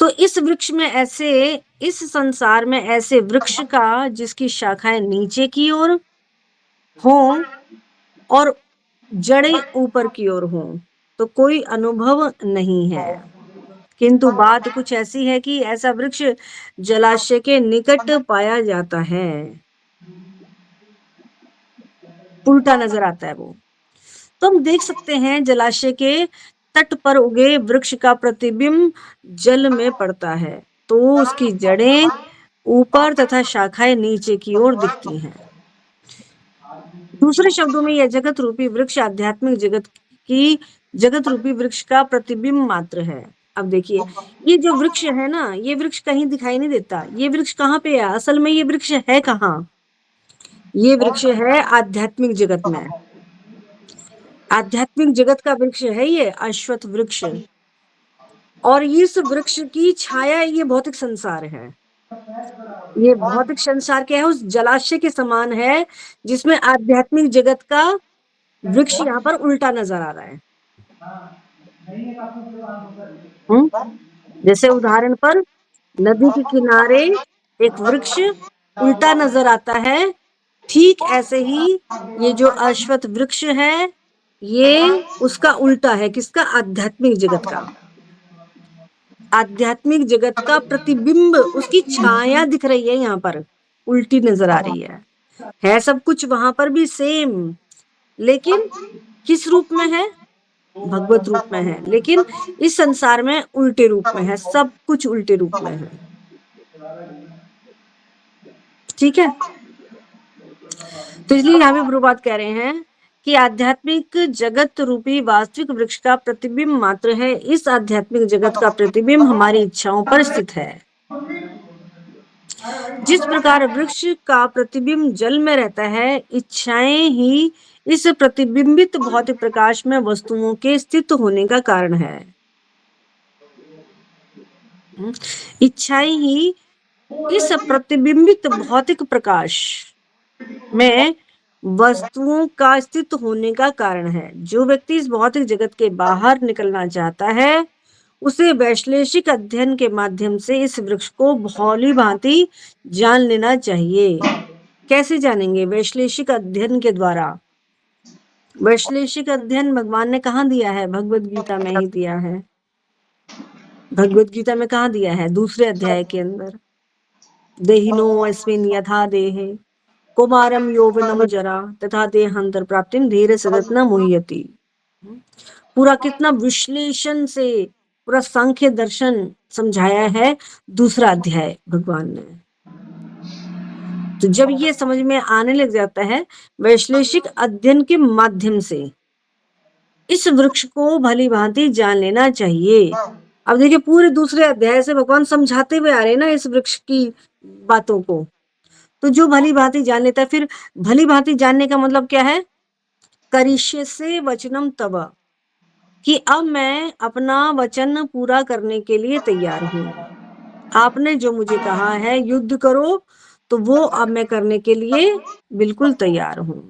तो इस वृक्ष में ऐसे, इस संसार में ऐसे वृक्ष का जिसकी शाखाएं नीचे की ओर हों और जड़ें ऊपर की ओर हों, तो कोई अनुभव नहीं है। किंतु बात कुछ ऐसी है कि ऐसा वृक्ष जलाशय के निकट पाया जाता है, उल्टा नजर आता है वो। तो हम देख सकते हैं जलाशय के तट पर उगे वृक्ष का प्रतिबिंब जल में पड़ता है, तो उसकी जड़ें ऊपर तथा शाखाएं नीचे की ओर दिखती हैं। दूसरे शब्दों में यह जगत रूपी वृक्ष आध्यात्मिक जगत रूपी वृक्ष का प्रतिबिंब मात्र है। अब देखिए, ये जो वृक्ष है ना, ये वृक्ष कहीं दिखाई नहीं देता, ये वृक्ष कहाँ पे है, असल में ये वृक्ष है कहाँ, ये वृक्ष है आध्यात्मिक जगत में, आध्यात्मिक जगत का वृक्ष है ये अश्वत्थ वृक्ष। और इस वृक्ष की छाया ये भौतिक संसार है, ये भौतिक संसार क्या है, उस जलाशय के समान है जिसमें आध्यात्मिक जगत का वृक्ष यहाँ पर उल्टा नजर आ रहा है। जैसे उदाहरण पर नदी के किनारे एक वृक्ष उल्टा नजर आता है, ठीक ऐसे ही ये जो अश्वत्थ वृक्ष है ये उसका उल्टा है। किसका? आध्यात्मिक जगत का। आध्यात्मिक जगत का प्रतिबिंब, उसकी छाया दिख रही है यहाँ पर, उल्टी नजर आ रही है सब कुछ वहां पर भी सेम, लेकिन किस रूप में है? भगवत रूप में है। लेकिन इस संसार में उल्टे रूप में है, सब कुछ उल्टे रूप में है। ठीक है, तो इसलिए यहाँ पे प्रभुपाद कह रहे हैं कि आध्यात्मिक जगत रूपी वास्तविक वृक्ष का प्रतिबिंब मात्र है। इस आध्यात्मिक जगत का प्रतिबिंब हमारी इच्छाओं पर स्थित है। जिस प्रकार वृक्ष का प्रतिबिंब जल में रहता है, इच्छाएं ही इस प्रतिबिंबित भौतिक प्रकाश में वस्तुओं के स्थित होने का कारण है। इच्छाएं ही इस प्रतिबिंबित भौतिक प्रकाश में वस्तुओं का स्थित होने का कारण है। जो व्यक्ति इस भौतिक जगत के बाहर निकलना चाहता है, उसे वैश्लेषिक अध्ययन के माध्यम से इस वृक्ष को भली भांति जान लेना चाहिए। कैसे जानेंगे? वैश्लेषिक अध्ययन के द्वारा। वैश्लेषिक अध्ययन भगवान ने कहाँ दिया है? भगवत गीता में ही दिया है। भगवत गीता में कहाँ दिया है? दूसरे अध्याय के अंदर, देहिनो अस्मिन् यथा देहे कुमारम यौवनम जरा तथा देहांतर प्राप्तिम धीरे सदत न मुह्यति। पूरा कितना विश्लेषण से पूरा सांख्य दर्शन समझाया है दूसरा अध्याय भगवान ने। तो जब ये समझ में आने लग जाता है वैश्लेषिक अध्ययन के माध्यम से, इस वृक्ष को भली भांति जान लेना चाहिए। अब देखिए पूरे दूसरे अध्याय से भगवान समझाते हुए आ रहे हैं ना इस वृक्ष की बातों को। तो जो भली भांति जान लेता है, फिर भली भांति जानने का मतलब क्या है? करिष्ये से वचनम तव, कि अब मैं अपना वचन पूरा करने के लिए तैयार हूं। आपने जो मुझे कहा है युद्ध करो, तो वो अब मैं करने के लिए बिल्कुल तैयार हूं।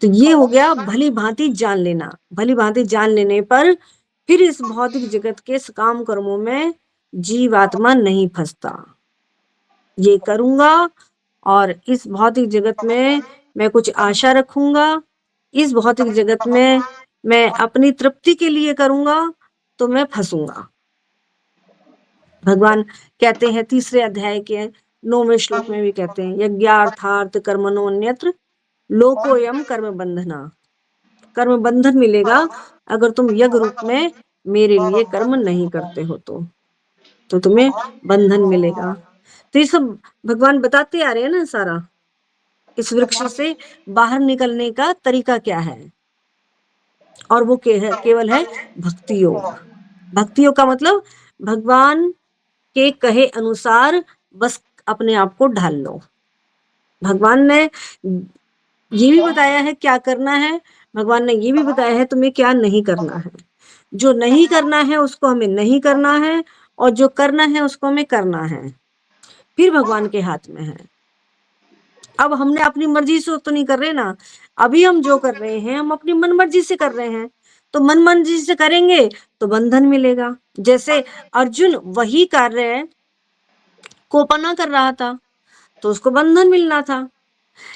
तो ये हो गया भली भांति जान लेना। भली भांति जान लेने पर फिर इस भौतिक जगत के काम कर्मों में जीवात्मा नहीं फंसता। ये करूंगा और इस भौतिक जगत में मैं कुछ आशा रखूंगा, इस भौतिक जगत में मैं अपनी तृप्ति के लिए करूंगा, तो मैं फंसूंगा। भगवान कहते हैं तीसरे अध्याय के 9वें श्लोक में भी कहते हैं, यज्ञार्थार्थ कर्मणोऽन्यत्र लोकोयम कर्म बंधना। कर्म बंधन मिलेगा अगर तुम यज्ञ रूप में मेरे लिए कर्म नहीं करते हो तो तुम्हें बंधन मिलेगा। तो ये सब भगवान बताते आ रहे हैं ना सारा, इस वृक्ष से बाहर निकलने का तरीका क्या है। और वो केवल है भक्ति योग। भक्ति योग का मतलब भगवान के कहे अनुसार बस अपने आप को ढाल लो। भगवान ने ये भी बताया है क्या करना है, भगवान ने ये भी बताया है तुम्हें क्या नहीं करना है। जो नहीं करना है उसको हमें नहीं करना है, और जो करना है उसको हमें करना है। फिर भगवान के हाथ में है। अब हमने अपनी मर्जी से तो नहीं कर रहे ना, अभी हम जो कर रहे हैं हम अपनी मन मर्जी से कर रहे हैं। तो मन मर्जी से करेंगे तो बंधन मिलेगा। जैसे अर्जुन वही कार्य को अपना कर रहा था तो उसको बंधन मिलना था,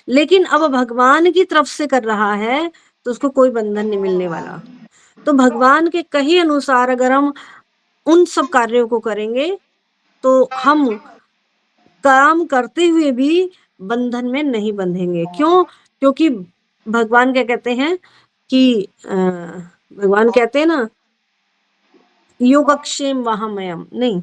लेकिन अब भगवान की तरफ से कर रहा है तो उसको कोई बंधन नहीं मिलने वाला। तो भगवान के कहे अनुसार अगर हम उन सब कार्यों को करेंगे तो हम काम करते हुए भी बंधन में नहीं बंधेंगे। क्यों? क्योंकि भगवान क्या कहते हैं कि भगवान कहते हैं ना योगक्षेम वहामयम नहीं,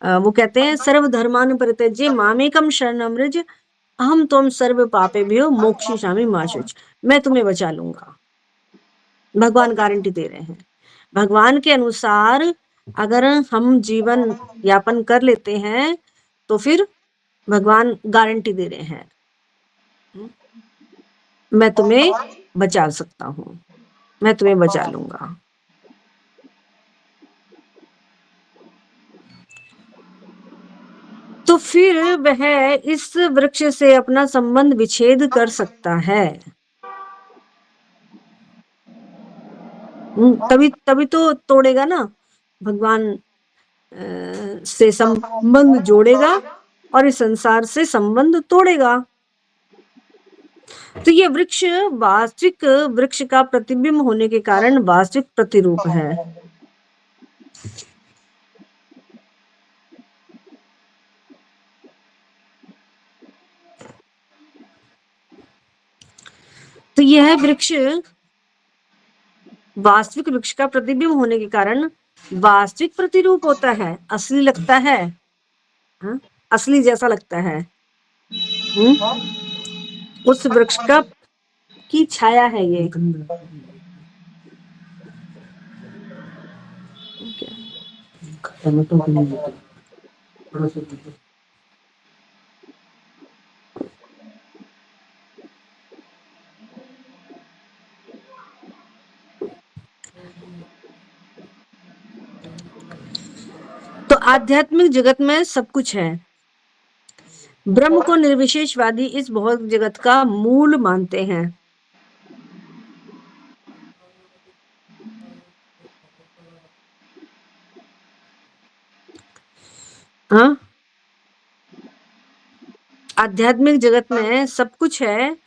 वो कहते हैं सर्वधर्मान परित्यज्य मामेकम शरणम व्रज अहम त्वं सर्व पापेभ्यो मोक्षयिष्यामि मा शुच। मैं तुम्हें बचा लूंगा। भगवान गारंटी दे रहे हैं। भगवान के अनुसार अगर हम जीवन यापन कर लेते हैं तो फिर भगवान गारंटी दे रहे हैं मैं तुम्हें बचा सकता हूं, मैं तुम्हें बचा लूंगा। तो फिर वह इस वृक्ष से अपना संबंध विच्छेद कर सकता है। तभी तभी तो तोड़ेगा ना, भगवान से संबंध जोड़ेगा और इस संसार से संबंध तोड़ेगा। तो ये वृक्ष वास्तविक वृक्ष का प्रतिबिंब होने के कारण वास्तविक प्रतिरूप है। तो यह वृक्ष वास्तविक वृक्ष का प्रतिबिंब होने के कारण वास्तविक प्रतिरूप होता है, असली लगता है, हाँ? असली जैसा लगता है। उस वृक्ष का की छाया है ये। तो आध्यात्मिक जगत में सब कुछ है। ब्रह्म को निर्विशेषवादी इस भौतिक जगत का मूल मानते हैं। हाँ, आध्यात्मिक जगत में सब कुछ है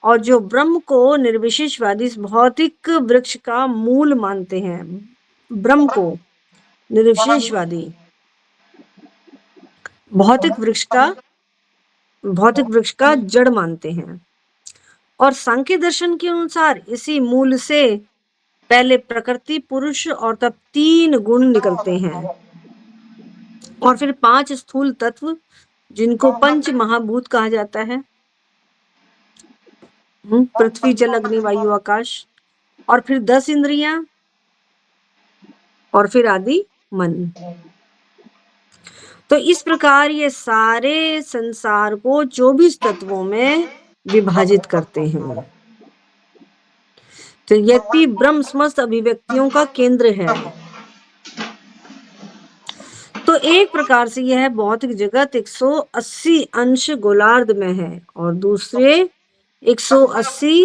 और जो ब्रह्म को निर्विशेषवादी इस भौतिक वृक्ष का मूल मानते हैं, ब्रह्म को निर्विशेषवादी भौतिक वृक्ष का जड़ मानते हैं। और सांख्य दर्शन के अनुसार इसी मूल से पहले प्रकृति, पुरुष और तब 3 गुण निकलते हैं और फिर 5 स्थूल तत्व जिनको पंच महाभूत कहा जाता है, पृथ्वी, जल, अग्नि, वायु, आकाश, और फिर 10 इंद्रियां और फिर आदि मन। तो इस प्रकार ये सारे संसार को 24 तत्वों में विभाजित करते हैं। तो यद्यपि ब्रह्म समस्त अभिव्यक्तियों का केंद्र है, तो एक प्रकार से यह भौतिक जगत 180 अंश गोलार्ध में है और दूसरे 180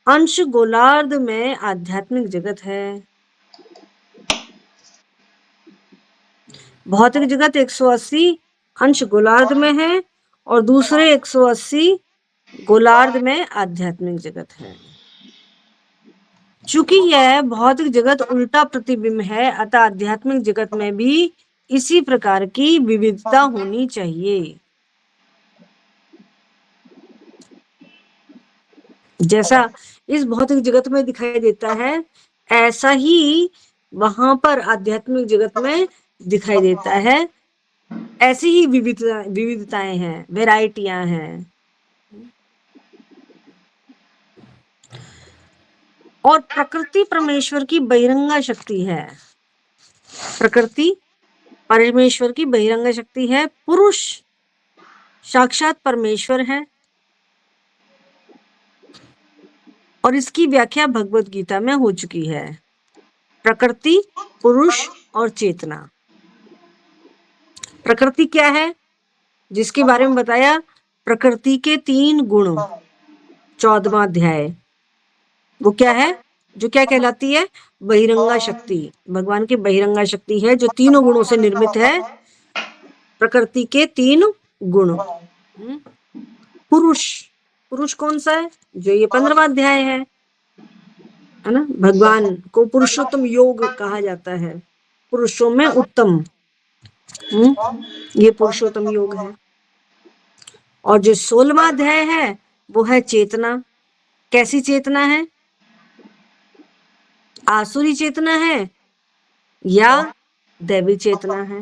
अंश गोलार्ध में आध्यात्मिक जगत है। भौतिक जगत 180 अंश गोलार्ध में है और दूसरे 180 गोलार्ध में आध्यात्मिक जगत है। चूंकि यह भौतिक जगत उल्टा प्रतिबिंब है, अतः आध्यात्मिक जगत में भी इसी प्रकार की विविधता होनी चाहिए। जैसा इस भौतिक जगत में दिखाई देता है, ऐसा ही वहां पर आध्यात्मिक जगत में दिखाई देता है। ऐसी ही विविधताएं हैं, वैरायटियां हैं। और प्रकृति परमेश्वर की बहिरंगा शक्ति है। प्रकृति परमेश्वर की बहिरंगा शक्ति है। पुरुष साक्षात परमेश्वर है और इसकी व्याख्या भगवत गीता में हो चुकी है। प्रकृति, पुरुष और चेतना। प्रकृति क्या है, जिसके बारे में बताया, प्रकृति के 3 गुण, 14वां अध्याय। वो क्या है, जो क्या कहलाती है, बहिरंगा शक्ति। भगवान की बहिरंगा शक्ति है जो 3 गुणों से निर्मित है। प्रकृति के 3 गुण। पुरुष, पुरुष कौन सा है, जो ये 15वां अध्याय है ना। भगवान को पुरुषोत्तम योग कहा जाता है, पुरुषों में उत्तम। ये पुरुषोत्तम योग है। और जो 16वां अध्याय है वो है चेतना। कैसी चेतना है, आसुरी चेतना है या दैवी चेतना है।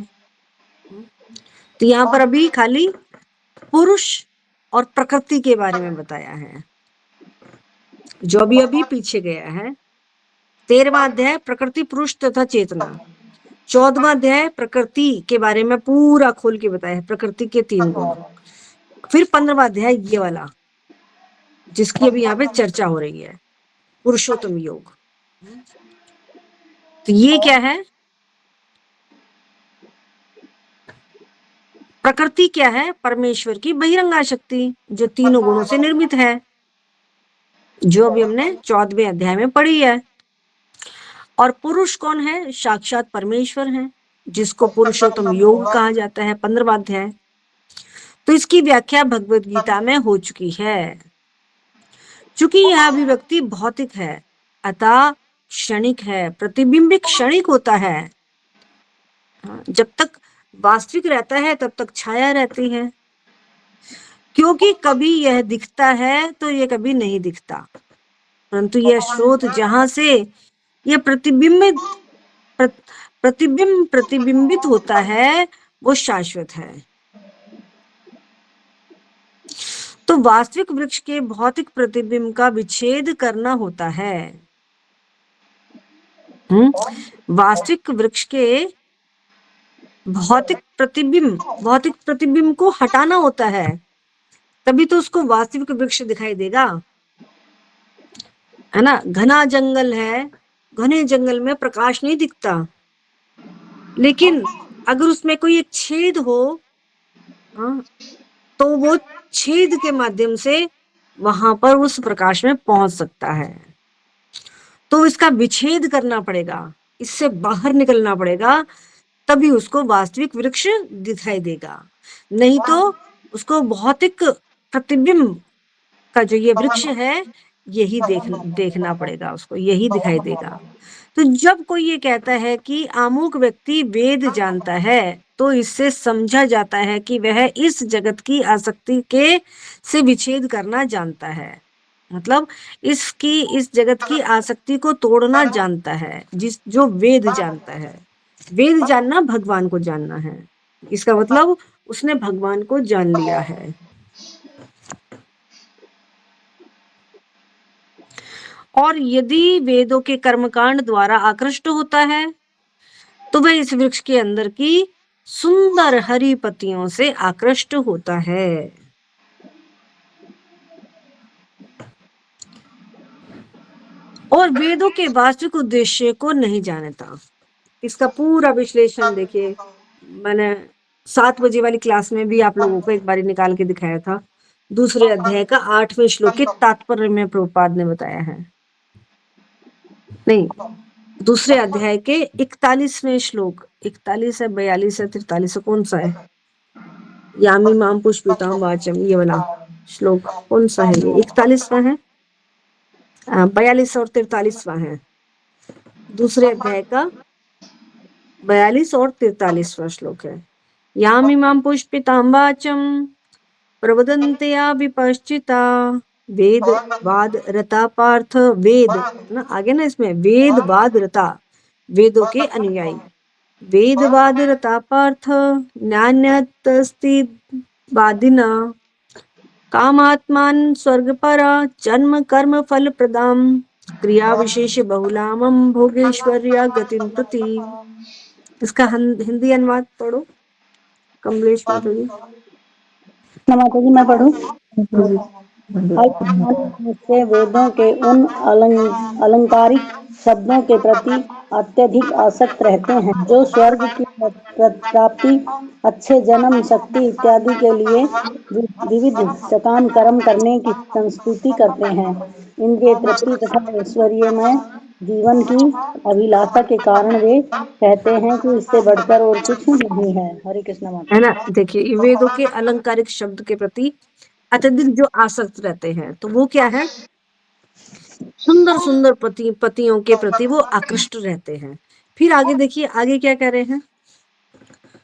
तो यहाँ पर अभी खाली पुरुष और प्रकृति के बारे में बताया है, जो भी अभी पीछे गया है। 13वां अध्याय प्रकृति, पुरुष तथा चेतना। 14वां अध्याय प्रकृति के बारे में पूरा खोल के बताया है, प्रकृति के 3 गुण। फिर 15वां अध्याय ये वाला जिसकी अभी यहाँ पे चर्चा हो रही है, पुरुषोत्तम योग। तो ये क्या है, प्रकृति क्या है? परमेश्वर की बहिरंगा शक्ति, जो तीनों गुणों से निर्मित है, जो अभी हमने 14वें अध्याय में पढ़ी है। और पुरुष कौन है? साक्षात परमेश्वर है, जिसको पुरुषोत्तम योग कहा जाता है, 15वां अध्याय। तो इसकी व्याख्या भगवत गीता में हो चुकी है। चूंकि यह अभिव्यक्ति भौतिक है, अतः क्षणिक है, प्रतिबिंबिक क्षणिक होता है। जब तक वास्तविक रहता है तब तक छाया रहती है, क्योंकि कभी यह दिखता है तो यह कभी नहीं दिखता, परंतु यह स्रोत जहां से यह प्रतिबिंबित होता है वो शाश्वत है। तो वास्तविक वृक्ष के भौतिक प्रतिबिंब का विच्छेद करना होता है। वास्तविक वृक्ष के भौतिक प्रतिबिंब को हटाना होता है, तभी तो उसको वास्तविक वृक्ष दिखाई देगा, है ना। घना जंगल है, घने जंगल में प्रकाश नहीं दिखता, लेकिन अगर उसमें कोई एक छेद हो, तो वो छेद के माध्यम से वहां पर उस प्रकाश में पहुंच सकता है। तो इसका विच्छेद करना पड़ेगा, इससे बाहर निकलना पड़ेगा, तभी उसको वास्तविक वृक्ष दिखाई देगा। नहीं तो उसको भौतिक प्रतिबिंब का जो ये वृक्ष है यही देखना पड़ेगा, उसको यही दिखाई देगा। तो जब कोई ये कहता है कि अमुक व्यक्ति वेद जानता है, तो इससे समझा जाता है कि वह इस जगत की आसक्ति के से विच्छेद करना जानता है, मतलब इस जगत की आसक्ति को तोड़ना जानता है। जो वेद जानता है, वेद जानना भगवान को जानना है, इसका मतलब उसने भगवान को जान लिया है। और यदि वेदों के कर्मकांड द्वारा आकृष्ट होता है तो वह इस वृक्ष के अंदर की सुंदर हरी पत्तियों से आकृष्ट होता है। और वेदों के वास्तविक उद्देश्य को नहीं जानता। इसका पूरा विश्लेषण देखिए, मैंने 7 बजे वाली क्लास में भी आप लोगों को एक बारी निकाल के दिखाया था। दूसरे अध्याय का 8वें श्लोक के तात्पर्य में प्रभुपाद ने बताया है, नहीं, दूसरे अध्याय के 41वें श्लोक, 41 है, 42 है, 43 है, कौन सा है? यामी माम पुष्पिताम वाचम, ये वाला श्लोक कौन सा है? ये 41वां है, 42 और 43वां है, दूसरे अध्याय का 42 और 43वां श्लोक है। यामी माम पुष्पिताम वाचम प्रवदन्त्या विपश्चिता वेद वाद रता पार्थ, वेद ना आगे ना, इसमें वेद वाद रता, वेदों के अनुयायी, वेद वाद रता पार्थ नान्यतस्ति वादिना कामात्मान स्वर्गपरा जन्म कर्म फल प्रदाम क्रिया विशेष बहुलामम भोगेश्वर्या गतिम प्रति। इसका हिंदी अनुवाद पढ़ो कमलेश माता जी। माता जी मैं पढ़ूं? से वेदों के उन अलंकारिक शब्दों के प्रति अत्यधिक आसक्त रहते हैं जो स्वर्ग की प्राप्ति, अच्छे जन्म, शक्ति इत्यादि के लिए विविध सकाम कर्म करने की संस्तुति करते हैं। इनके तृप्ति तथा ऐश्वर्यमय जीवन की अभिलाषा के कारण वे कहते हैं कि इससे बढ़कर और कुछ नहीं है। हरे कृष्ण माता, है ना। देखिए, वेदों के अलंकारिक शब्द के प्रति अत्यधिक जो आसक्त रहते हैं, तो वो क्या है? सुंदर सुंदर पतियों के प्रति वो आकृष्ट रहते हैं। फिर आगे देखिए, आगे क्या कह रहे हैं?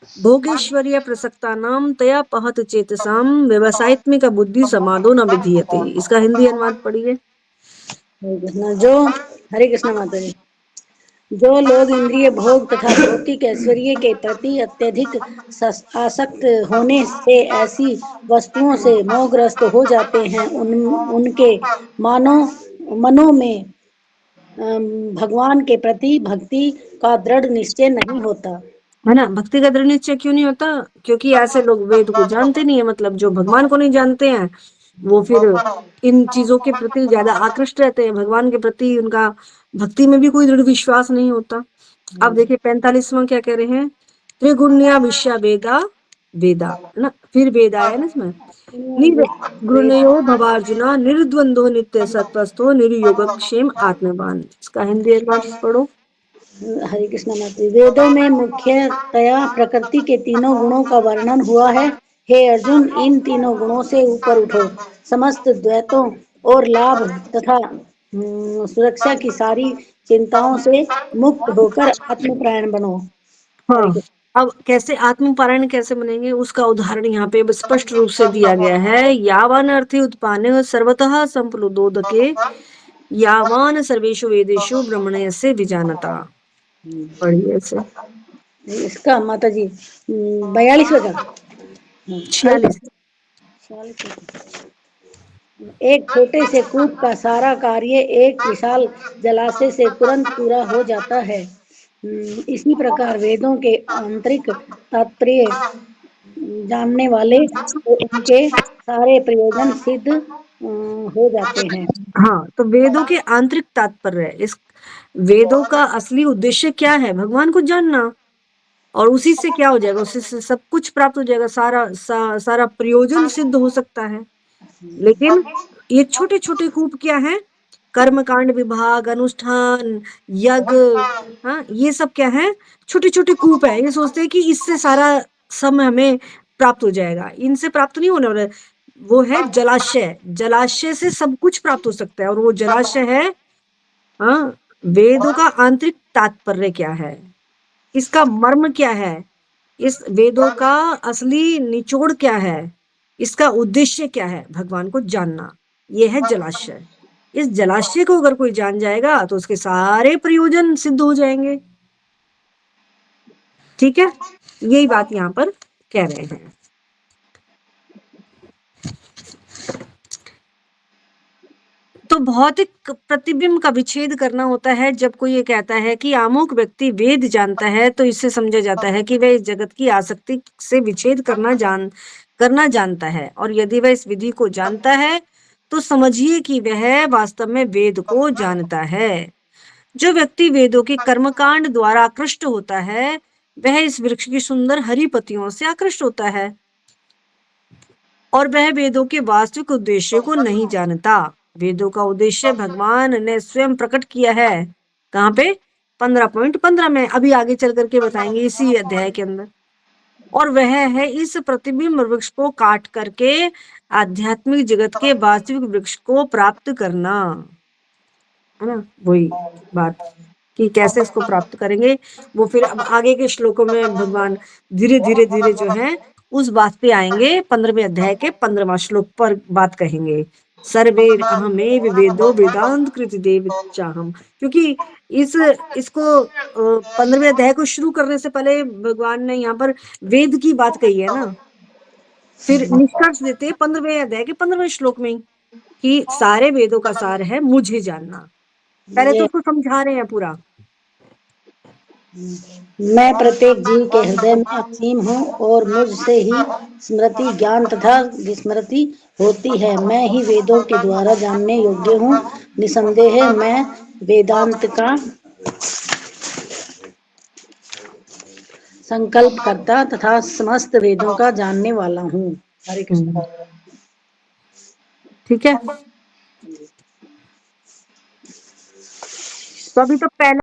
भोगेश्वर्य प्रसक्ता नाम तया पहत चेतसाम व्यवसायत्मिक बुद्धि समादो न विधीयते। इसका हिंदी अनुवाद पढ़िए। जो हरे कृष्ण माता जी, जो लोग इंद्रिय भोग तथा भौतिक ऐश्वर्य के प्रति अत्यधिक आसक्त होने से ऐसी वस्तुओं से मोहग्रस्त हो जाते हैं, उनके मनों में भगवान के प्रति भक्ति का दृढ़ निश्चय नहीं होता, है ना। भक्ति का दृढ़ निश्चय क्यों नहीं होता? क्योंकि ऐसे लोग वेद को जानते नहीं है, मतलब जो भगवान को नहीं जानते हैं वो फिर इन चीजों के प्रति ज्यादा आकृष्ट रहते हैं, भगवान के प्रति उनका भक्ति में भी कोई दृढ़ विश्वास नहीं होता। अब देखिए 45वां क्या कह रहे हैं? त्रिगुण्या विश्या वेदा वेदा है ना, फिर वेदा है ना इसमें। निर्गुणयो भवार्जुना निर्द्वंदो नित्य सत्वस्थो निर्योगक्षेम आत्मवान। इसका हिंदी एक बार पढ़ो। हरे कृष्ण माता। वेदों में मुख्यतया प्रकृति के तीनों गुणों का वर्णन हुआ है। हे अर्जुन, इन तीनों गुणों से ऊपर उठो, समस्त द्वैतों और लाभ तथा सुरक्षा की सारी चिंताओं से मुक्त होकर आत्मपरायण बनो। हरे हाँ, कृष्ण। अब कैसे आत्मपारायण कैसे बनेंगे उसका उदाहरण यहाँ पे स्पष्ट रूप से दिया गया है। यावान अर्थी उत्पाने सर्वतः संप्लुदोदके यावान सर्वेषु वेदेषु ब्रह्मण्यस्य विजानता। पढ़िए से। इसका माता जी 42 का 46। एक छोटे से कूप का सारा कार्य एक विशाल जलाशय से तुरंत पूरा हो जाता है। इसी प्रकार वेदों के आंतरिक तात्पर्य जानने वाले को उनके सारे प्रयोजन सिद्ध हो जाते हैं। हाँ, तो वेदों के आंतरिक तात्पर्य, इस वेदों का असली उद्देश्य क्या है? भगवान को जानना। और उसी से क्या हो जाएगा? उसी से सब कुछ प्राप्त हो जाएगा, सारा प्रयोजन सिद्ध हो सकता है। लेकिन ये छोटे छोटे कूप क्या है? कर्मकांड विभाग, अनुष्ठान, यज्ञ, हाँ, ये सब क्या है? छोटे छोटे कूप है। ये सोचते हैं कि इससे सारा समय हमें प्राप्त हो जाएगा। इनसे प्राप्त नहीं होने वाला। वो है जलाशय। जलाशय से सब कुछ प्राप्त हो सकता है। और वो जलाशय है, हाँ, वेदों का आंतरिक तात्पर्य क्या है, इसका मर्म क्या है, इस वेदों का असली निचोड़ क्या है, इसका उद्देश्य क्या है? भगवान को जानना। यह है जलाशय। इस जलाशय को अगर कोई जान जाएगा तो उसके सारे प्रयोजन सिद्ध हो जाएंगे। ठीक है, यही बात यहाँ पर कह रहे हैं। तो भौतिक प्रतिबिंब का विच्छेद करना होता है जब कोई ये कहता है कि अमुक व्यक्ति वेद जानता है, तो इससे समझा जाता है कि वह इस जगत की आसक्ति से विच्छेद करना जानता है। और यदि वह इस विधि को जानता है तो समझिए कि वह वास्तव में वेद को जानता है। जो व्यक्ति वेदों के कर्मकांड द्वारा आकृष्ट होता है वह इस वृक्ष की सुंदर हरी पत्तियों से आकृष्ट होता है और वह वेदों के वास्तविक उद्देश्य को नहीं जानता। वेदों का उद्देश्य भगवान ने स्वयं प्रकट किया है। कहाँ पे? 15.15 में। अभी आगे चल करके बताएंगे इसी अध्याय के अंदर। और वह है इस प्रतिबिंब वृक्ष को काट करके आध्यात्मिक जगत के वास्तविक वृक्ष को प्राप्त करना, है ना? वही बात कि कैसे इसको प्राप्त करेंगे वो फिर अब आगे के श्लोकों में भगवान धीरे धीरे धीरे जो है उस बात पे आएंगे। 15वें अध्याय के 15वां श्लोक पर बात कहेंगे। सर्वेर अहमेव वेदो वेदांत कृति देव चाहम। क्योंकि इसको 15वें अध्याय को शुरू करने से पहले भगवान ने यहाँ पर वेद की बात कही है ना। फिर निष्कर्ष देते 15वें अध्याय के 15वें श्लोक में कि सारे वेदों का सार है मुझे जानना। पहले तो उसको समझा रहे हैं पूरा। मैं प्रत्येक जीव के हृदय में असीम हूँ और मुझसे ही स्मृति, ज्ञान तथा विस्मृति होती है। मैं ही वेदों के द्वारा जानने योग्य हूँ। निसंदेह मैं वेदांत का संकल्प करता तथा समस्त वेदों का जानने वाला हूँ। हरे कृष्ण। ठीक है, तो अभी तो पहले